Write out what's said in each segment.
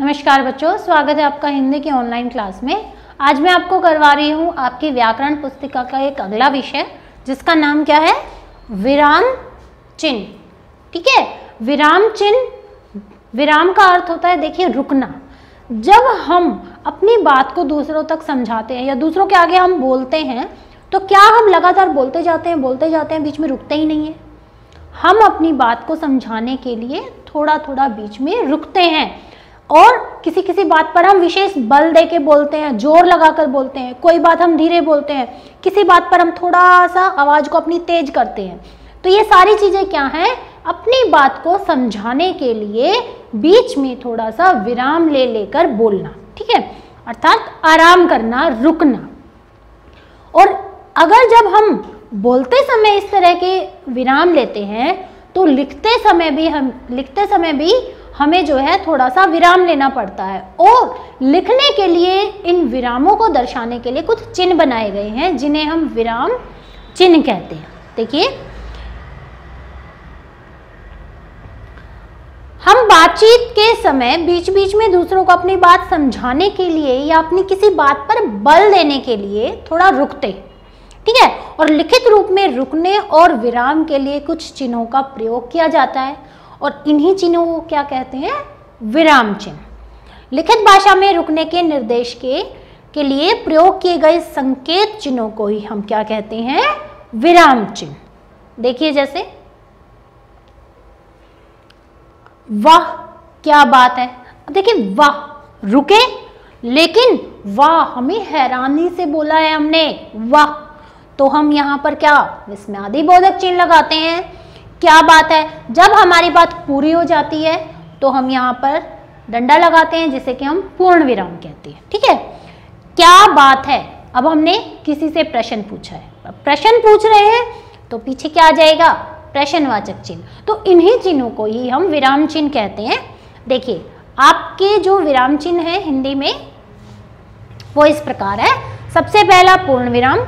नमस्कार बच्चों, स्वागत है आपका हिंदी की ऑनलाइन क्लास में। आज मैं आपको करवा रही हूँ आपकी व्याकरण पुस्तिका का एक अगला विषय, जिसका नाम क्या है? विराम चिन्ह। ठीक है, विराम चिन्ह, विराम का अर्थ होता है, देखिए, रुकना। जब हम अपनी बात को दूसरों तक समझाते हैं या दूसरों के आगे हम बोलते हैं, तो क्या हम लगातार बोलते जाते हैं, बीच में रुकते ही नहीं है। हम अपनी बात को समझाने के लिए थोड़ा थोड़ा बीच में रुकते हैं और किसी किसी बात पर हम विशेष बल दे के बोलते हैं, जोर लगाकर बोलते हैं। कोई बात हम धीरे बोलते हैं, किसी बात पर हम थोड़ा सा आवाज को अपनी तेज करते हैं। तो ये सारी चीजें क्या हैं? अपनी बात को समझाने के लिए बीच में थोड़ा सा विराम ले लेकर बोलना। ठीक है, अर्थात आराम करना, रुकना। और अगर जब हम बोलते समय इस तरह के विराम लेते हैं, तो लिखते समय भी हमें जो है थोड़ा सा विराम लेना पड़ता है। और लिखने के लिए इन विरामों को दर्शाने के लिए कुछ चिन्ह बनाए गए हैं, जिन्हें हम विराम चिन्ह कहते हैं। देखिए, हम बातचीत के समय बीच बीच में दूसरों को अपनी बात समझाने के लिए या अपनी किसी बात पर बल देने के लिए थोड़ा रुकते हैं। ठीक है, और लिखित रूप में रुकने और विराम के लिए कुछ चिन्हों का प्रयोग किया जाता है, और इन्हीं चिन्हों को क्या कहते हैं? विराम चिन्ह। लिखित भाषा में रुकने के निर्देश के लिए प्रयोग किए गए संकेत चिन्हों को ही हम क्या कहते हैं? विराम चिन्ह। देखिए, जैसे वाह, क्या बात है। देखिए, वाह, रुके, लेकिन वाह हमें हैरानी से बोला है हमने, वाह, तो हम यहां पर क्या विस्मयादिबोधक चिन्ह लगाते हैं। क्या बात है, जब हमारी बात पूरी हो जाती है तो हम यहाँ पर डंडा लगाते हैं, जिसे कि हम पूर्ण विराम कहते हैं। ठीक है, क्या बात है। अब हमने किसी से प्रश्न पूछा है, प्रश्न पूछ रहे हैं तो पीछे क्या आ जाएगा? प्रश्नवाचक चिन्ह। तो इन्हीं चिन्हों को ही हम विराम चिन्ह कहते हैं। देखिए, आपके जो विराम चिन्ह है हिंदी में, वो इस प्रकार है। सबसे पहला पूर्ण विराम,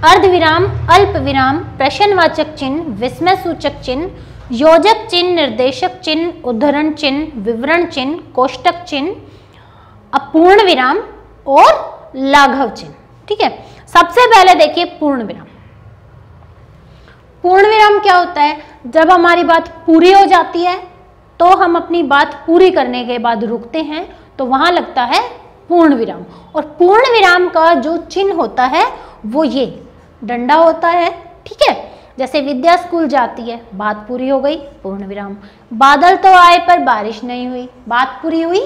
अर्धविराम, अल्प विराम, प्रश्नवाचक चिन्ह, विस्मय सूचक चिन्ह, योजक चिन्ह, निर्देशक चिन्ह, उद्धरण चिन्ह, विवरण चिन्ह, कोष्टक चिन्ह, अपूर्ण विराम और लाघव चिन्ह। ठीक है, सबसे पहले देखिए पूर्ण विराम। पूर्ण विराम क्या होता है? जब हमारी बात पूरी हो जाती है तो हम अपनी बात पूरी करने के बाद रुकते हैं, तो वहां लगता है पूर्ण विराम। और पूर्ण विराम का जो चिन्ह होता है वो ये डंडा होता है। ठीक है, जैसे विद्या स्कूल जाती है, बात पूरी हो गई, पूर्ण विराम। बादल तो आए पर बारिश नहीं हुई, बात पूरी हुई,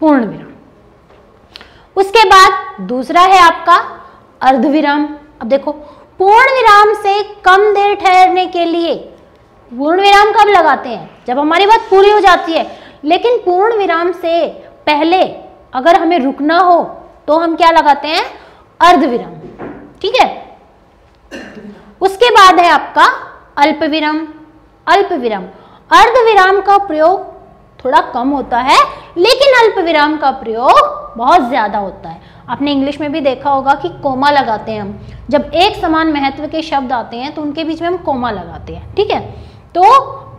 पूर्ण विराम। उसके बाद दूसरा है आपका अर्धविराम। अब देखो, पूर्ण विराम से कम देर ठहरने के लिए पूर्ण विराम कब लगाते हैं? जब हमारी बात पूरी हो जाती है। लेकिन पूर्ण विराम से पहले अगर हमें रुकना हो तो हम क्या लगाते हैं? अर्धविराम। ठीक है, उसके बाद है आपका अल्प विराम। अल्प विराम, अर्धविराम का प्रयोग थोड़ा कम होता है, लेकिन अल्प विराम का प्रयोग बहुत ज्यादा होता है। आपने इंग्लिश में भी देखा होगा कि कोमा लगाते हैं हम। जब एक समान महत्व के शब्द आते हैं तो उनके बीच में हम कोमा लगाते हैं। ठीक है, तो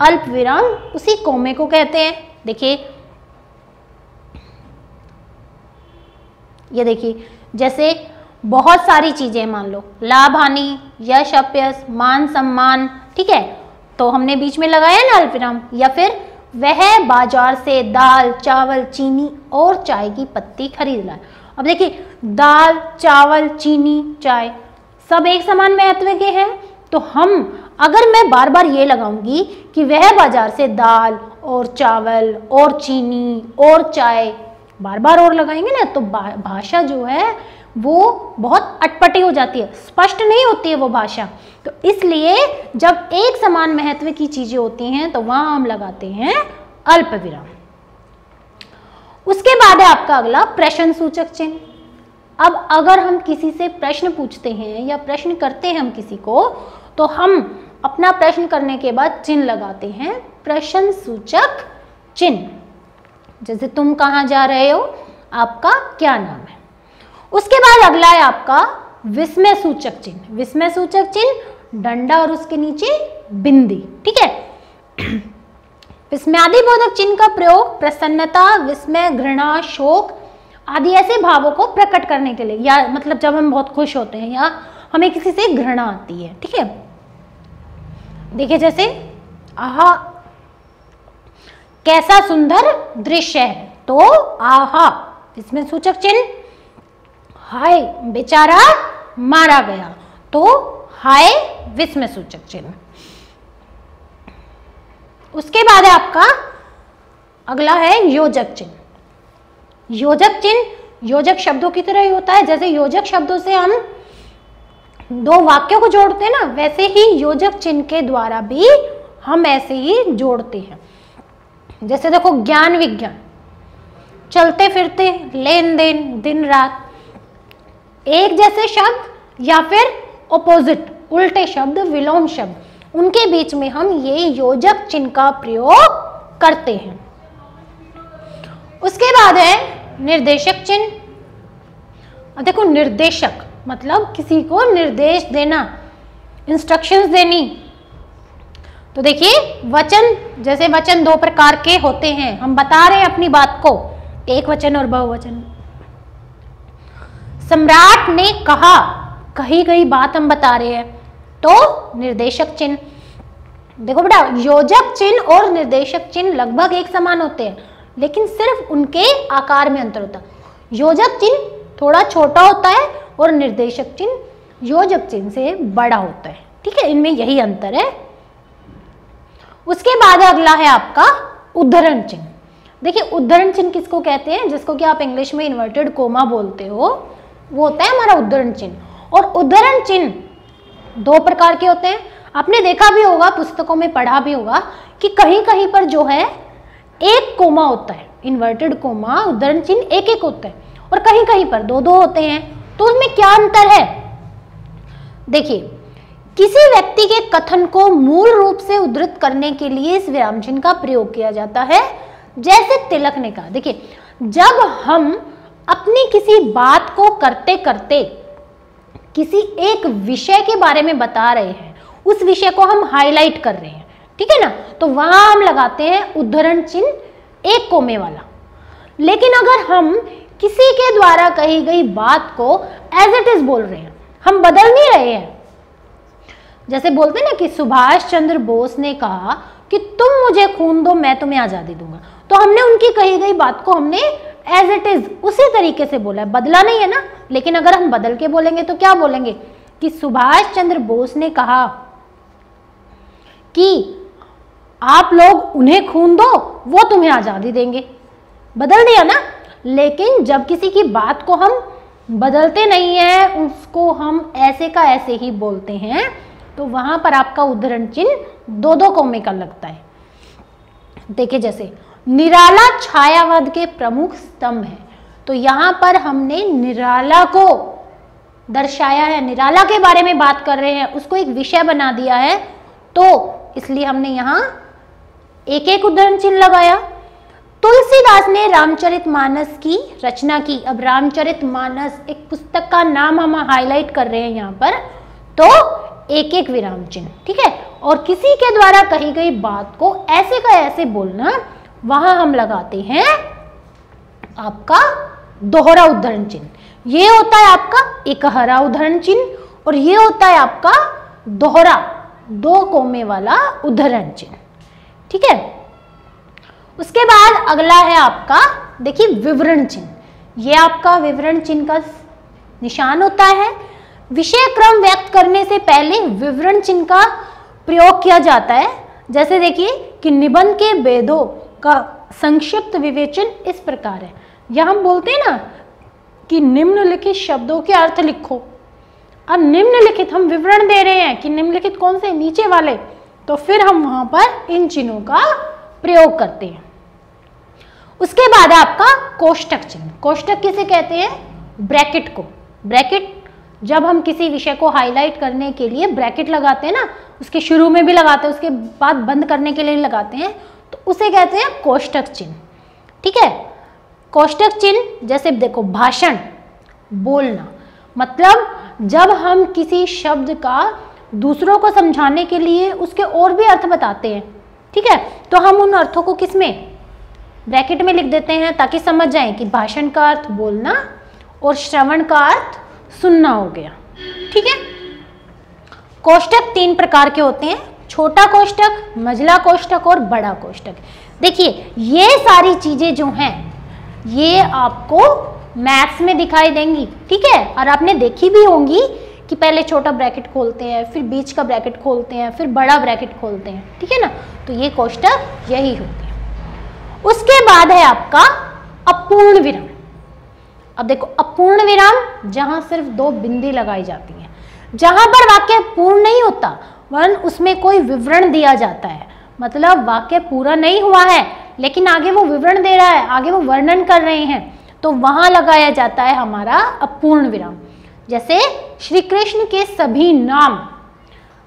अल्प विराम उसी कोमे को कहते हैं। देखिए, ये देखिए, जैसे बहुत सारी चीजें, मान लो लाभ हानि, यश अपयश, मान सम्मान। ठीक है, तो हमने बीच में लगाया ना अल्प विराम। या फिर वह बाजार से दाल, चावल, चीनी और चाय की पत्ती खरीद लाए। अब देखिए, दाल, चावल, चीनी, चाय सब एक समान महत्व के हैं, तो हम अगर मैं बार बार ये लगाऊंगी कि वह बाजार से दाल और चावल और चीनी और चाय, बार बार और लगाएंगे ना, तो भाषा जो है वो बहुत अटपटी हो जाती है, स्पष्ट नहीं होती है वो भाषा। तो इसलिए जब एक समान महत्व की चीजें होती हैं तो वहां हम लगाते हैं अल्प विराम। उसके बाद है आपका अगला प्रश्न सूचक चिन्ह। अब अगर हम किसी से प्रश्न पूछते हैं या प्रश्न करते हैं हम किसी को, तो हम अपना प्रश्न करने के बाद चिन्ह लगाते हैं, प्रश्न सूचक चिन्ह। जैसे तुम कहाँ जा रहे हो, आपका क्या नाम है। उसके बाद अगला है आपका विस्मय सूचक चिन्ह। विस्मय सूचक चिन्ह, डंडा और उसके नीचे बिंदी। ठीक है, विस्मयादिबोधक चिन्ह का प्रयोग प्रसन्नता, विस्मय, घृणा, शोक आदि ऐसे भावों को प्रकट करने के लिए, या मतलब जब हम बहुत खुश होते हैं या हमें किसी से घृणा आती है, ठीक है। देखिए जैसे आहा कैसा सुंदर दृश्य है, तो आहा इसमें सूचक चिन्ह, हाय बेचारा मारा गया, तो हाय विस्मय सूचक चिन्ह। उसके बाद है आपका अगला है योजक चिन्ह। योजक चिन्ह योजक शब्दों की तरह ही होता है। जैसे योजक शब्दों से हम दो वाक्यों को जोड़ते हैं ना, वैसे ही योजक चिन्ह के द्वारा भी हम ऐसे ही जोड़ते हैं। जैसे देखो ज्ञान विज्ञान, चलते फिरते, लेन देन, दिन रात, एक जैसे शब्द या फिर ऑपोजिट उल्टे शब्द, विलोम शब्द, उनके बीच में हम ये योजक चिन्ह का प्रयोग करते हैं। उसके बाद है निर्देशक चिन्ह। देखो निर्देशक मतलब किसी को निर्देश देना, इंस्ट्रक्शंस देनी। तो देखिए वचन, जैसे वचन दो प्रकार के होते हैं, हम बता रहे हैं अपनी बात को, एक वचन और बहुवचन। सम्राट ने कहा, कही गई बात हम बता रहे हैं, तो निर्देशक चिन्ह। देखो बेटा योजक चिन्ह और निर्देशक चिन्ह लगभग एक समान होते हैं, लेकिन सिर्फ उनके आकार में अंतर होता है। योजक चिन्ह थोड़ा छोटा होता है और निर्देशक चिन्ह योजक चिन्ह से बड़ा होता है, ठीक है, इनमें यही अंतर है। उसके बाद अगला है आपका उद्धरण चिन्ह। देखिए उद्धरण चिन्ह किसको कहते हैं, जिसको कि आप इंग्लिश में इन्वर्टेड कोमा बोलते हो, वो होता है हमारा उद्धरण चिन्ह। और उद्धरण चिन्ह दो प्रकार के होते हैं। आपने देखा भी होगा, पुस्तकों में पढ़ा भी होगा कि कहीं कहीं पर जो है एक कोमा होता है, इन्वर्टेड कोमा, उद्धरण चिन्ह एक एक होता है, और कहीं कहीं पर दो दो होते हैं। तो उसमें क्या अंतर है, देखिए किसी व्यक्ति के कथन को मूल रूप से उद्धृत करने के लिए इस विराम चिन्ह का प्रयोग किया जाता है। जैसे तिलक ने कहा, देखिए जब हम अपनी किसी बात को करते करते किसी एक विषय के बारे में बता रहे हैं, उस विषय को हम हाईलाइट कर रहे हैं, ठीक है ना, तो वहां हम लगाते हैं उद्धरण चिन्ह एक कोमे वाला। लेकिन अगर हम किसी के द्वारा कही गई बात को एज इट इज बोल रहे हैं, हम बदल नहीं रहे हैं, जैसे बोलते हैं ना कि सुभाष चंद्र बोस ने कहा कि तुम मुझे खून दो मैं तुम्हें आजादी दूंगा, तो हमने उनकी कही गई बात को हमने एज इट इज उसी तरीके से बोला है, बदला नहीं है ना। लेकिन अगर हम बदल के बोलेंगे तो क्या बोलेंगे कि सुभाष चंद्र बोस ने कहा कि आप लोग उन्हें खून दो वो तुम्हें आजादी देंगे, बदल दिया ना। लेकिन जब किसी की बात को हम बदलते नहीं है, उसको हम ऐसे का ऐसे ही बोलते हैं, तो वहां पर आपका उद्धरण चिन्ह दो दो कोमे का लगता है। देखिए जैसे निराला छायावाद के प्रमुख स्तंभ है, तो यहां पर हमने निराला को दर्शाया है, निराला के बारे में बात कर रहे हैं, उसको एक विषय बना दिया है, तो इसलिए हमने यहां एक एक उद्धरण चिन्ह लगाया। तुलसीदास ने रामचरितमानस की रचना की। अब रामचरितमानस एक पुस्तक का नाम हम हाईलाइट कर रहे हैं यहाँ पर, तो एक एक विराम चिन्ह, ठीक है। और किसी के द्वारा कही गई बात को ऐसे का ऐसे बोलना, वहां हम लगाते हैं आपका दोहरा उद्धरण चिन्ह। ये होता है आपका इकहरा उद्धरण चिन्ह, और ये होता है आपका दोहरा दो कोमे वाला उद्धरण चिन्ह, ठीक है। उसके बाद अगला है आपका, देखिए विवरण चिन्ह। ये आपका विवरण चिन्ह का निशान होता है। विषय क्रम व्यक्त करने से पहले विवरण चिन्ह का प्रयोग किया जाता है। जैसे देखिए कि निबंध के भेदों का संक्षिप्त विवेचन इस प्रकार है। यह हम बोलते हैं ना कि निम्नलिखित शब्दों के अर्थ लिखो। अब निम्नलिखित हम विवरण दे रहे हैं कि निम्नलिखित कौन से, नीचे वाले, तो फिर हम वहां पर इन चिन्हों का प्रयोग करते हैं। उसके बाद आपका कोष्टक चिन्ह। कोष्टक किसे कहते हैं, ब्रैकेट को। ब्रैकेट जब हम किसी विषय को हाईलाइट करने के लिए ब्रैकेट लगाते हैं ना, उसके शुरू में भी लगाते हैं, उसके बाद बंद करने के लिए लगाते हैं, तो उसे कहते हैं कोष्टक चिन्ह, ठीक है। कोष्टक चिन्ह जैसे देखो भाषण, बोलना, मतलब जब हम किसी शब्द का दूसरों को समझाने के लिए उसके और भी अर्थ बताते हैं, ठीक है, तो हम उन अर्थों को किस में, ब्रैकेट में लिख देते हैं ताकि समझ जाएं कि भाषण का अर्थ बोलना और श्रवण का अर्थ सुनना हो गया। ठीक है, कोष्टक 3 प्रकार के होते हैं, छोटा कोष्टक, मझला कोष्टक और बड़ा कोष्टक। देखिए ये सारी चीजें जो हैं ये आपको मैथ्स में दिखाई देंगी। ठीक है, और आपने देखी भी होंगी कि पहले छोटा ब्रैकेट खोलते हैं, फिर बीच का ब्रैकेट खोलते हैं, फिर बड़ा ब्रैकेट खोलते हैं। ठीक है ना, तो ये कोष्टक यही होते हैं। उसके बाद है आपका अपूर्ण विराम। अब देखो अपूर्ण विराम जहां सिर्फ 2 बिंदी लगाई जाती हैं, जहां पर वाक्य पूर्ण नहीं होता वरन उसमें कोई विवरण दिया जाता है, मतलब वाक्य पूरा नहीं हुआ है लेकिन आगे वो विवरण दे रहा है, आगे वो वर्णन कर रहे हैं, तो वहां लगाया जाता है हमारा अपूर्ण विराम। जैसे श्री कृष्ण के सभी नाम,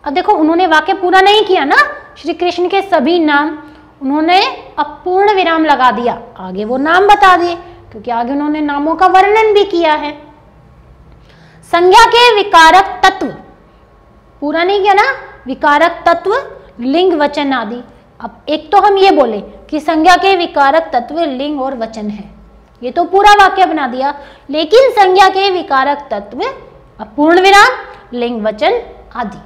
अब देखो उन्होंने वाक्य पूरा नहीं किया ना, श्री कृष्ण के सभी नाम, उन्होंने अपूर्ण विराम लगा दिया, आगे वो नाम बता दिए क्योंकि आगे उन्होंने नामों का वर्णन भी किया है। संज्ञा के विकारक तत्व पूरा नहीं किया ना, विकारक तत्व, लिंग, वचन आदि। अब एक तो हम ये बोले कि संज्ञा के विकारक तत्व लिंग और वचन है, ये तो पूरा वाक्य बना दिया, लेकिन संज्ञा के विकारक तत्व अपूर्ण विराम, लिंग, वचन आदि।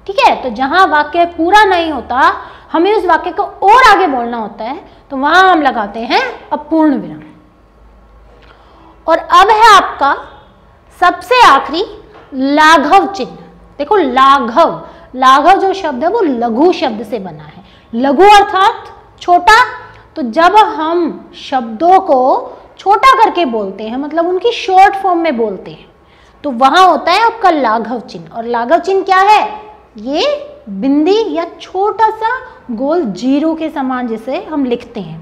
ठीक है, तो जहां वाक्य पूरा नहीं होता, हमें उस वाक्य को और आगे बोलना होता है, तो वहां हम लगाते हैं अपूर्ण विराम। और अब है आपका सबसे आखिरी लाघव चिन्ह। देखो लाघव, लाघव जो शब्द है वो लघु शब्द से बना है, लघु अर्थात छोटा। तो जब हम शब्दों को छोटा करके बोलते हैं, मतलब उनकी शॉर्ट फॉर्म में बोलते हैं, तो वहां होता है आपका लाघव चिन्ह। और लाघव चिन्ह क्या है, ये बिंदी या छोटा सा गोल जीरो के समान जिसे हम लिखते हैं।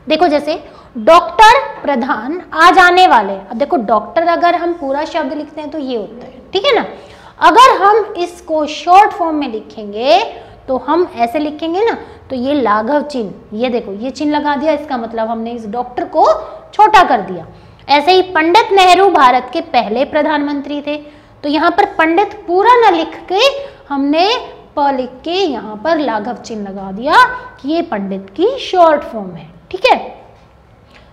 देखो जैसे डॉक्टर, प्रधान, आज आने वाले। अब देखो डॉक्टर अगर हम पूरा शब्द लिखते हैं तो ये होता है, ठीक है ना। अगर हम इसको शॉर्ट फॉर्म में लिखेंगे तो हम ऐसे लिखेंगे ना, तो ये लाघव चिन्ह, ये देखो ये चिन्ह लगा दिया, इसका मतलब हमने इस डॉक्टर को छोटा कर दिया। ऐसे ही पंडित नेहरू भारत के पहले प्रधानमंत्री थे, तो यहाँ पर पंडित पूरा न लिख के हमने प लिख के यहाँ पर लाघव चिन्ह लगा दिया कि ये पंडित की शॉर्ट फॉर्म है। ठीक है,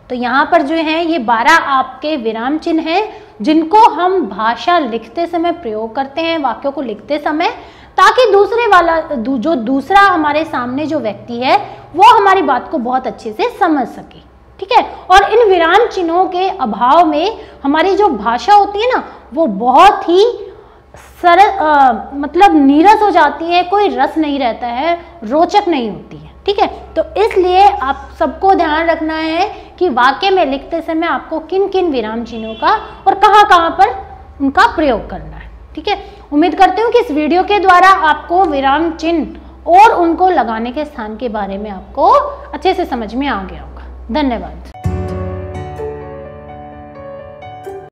तो यहाँ पर जो है ये 12 आपके विराम चिन्ह हैं जिनको हम भाषा लिखते समय प्रयोग करते हैं, वाक्यों को लिखते समय, ताकि दूसरे वाला जो दूसरा हमारे सामने जो व्यक्ति है वो हमारी बात को बहुत अच्छे से समझ सके। ठीक है, और इन विराम चिन्हों के अभाव में हमारी जो भाषा होती है ना वो बहुत ही सरल मतलब नीरस हो जाती है, कोई रस नहीं रहता है, रोचक नहीं होती है। ठीक है, तो इसलिए आप सबको ध्यान रखना है कि वाक्य में लिखते समय आपको किन किन विराम चिन्हों का और कहाँ कहाँ पर उनका प्रयोग करना है। ठीक है, उम्मीद करती हूँ कि इस वीडियो के द्वारा आपको विराम चिन्ह और उनको लगाने के स्थान के बारे में आपको अच्छे से समझ में आ गया होगा। धन्यवाद।